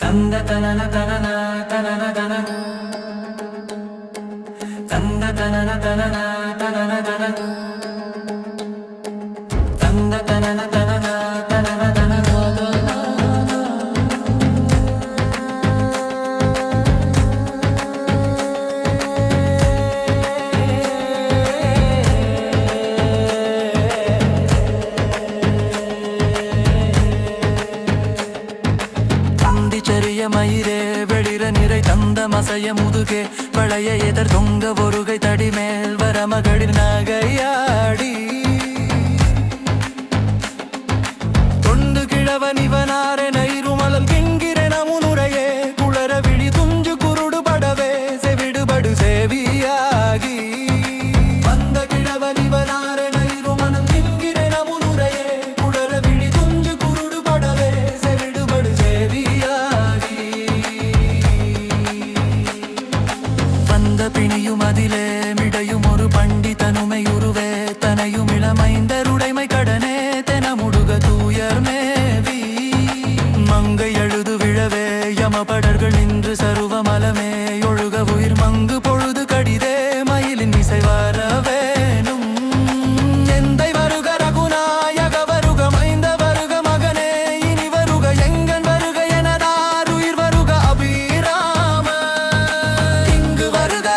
தந்த தனன தனன தனன தன தந்த தனன தனன தனன தன தந்த தனன தனன தனன தன மயிரே வெளிர நிறை தந்த மசைய முதுகே பழைய எதர் தொங்க ஒருகை தடி மேல் வர மகளிர் நகையாடி தொண்டு கிழவன் இவனார நைருமலல் கிங்கிரன முனுரையே குளர விழி துஞ்சு குருடு படவே செவிடுபடு சேவியாகி வந்த கிழவன் இவனார நைருமலல் கிங்கிரன முனுரையே குளர விழி துஞ்சு குருடு படவே செவிடுபடு சேவியாகி பிணியும் அதிலே மிடையும் ஒரு பண்டிதனுமையுருவே தனையும் இளமைந்தருடைமை கடனே தென முடுக தூயர் மேவி மங்கை எழுது விழவே யமபடர்கள் நின்று சருவமலமே ஒழுக உயிர் மங்கு பொழுது கடிதே மயிலின் இசை வரவேனும் எந்தை வருக ரகுநாயக வருக மைந்த வருக மகனே இனி வருக எங்கன் வருக எனதார் உயிர் வருக அபிராம இங்கு வருக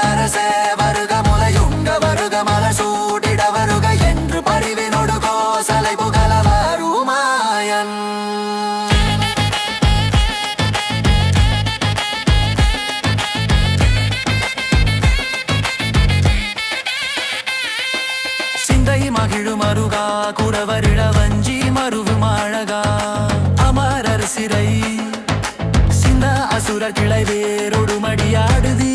வருக முலையுண்ட வருக மலசூடிட வருக என்று பரிவினொடு கோசலை புகழ வருமாயன் சிந்தை மகிழு மருகா குறவரிட வஞ்சி மருவு மாழகா அமரர் சிறை சிந்த அசுர கிளை வேரோடு மடியாடுதி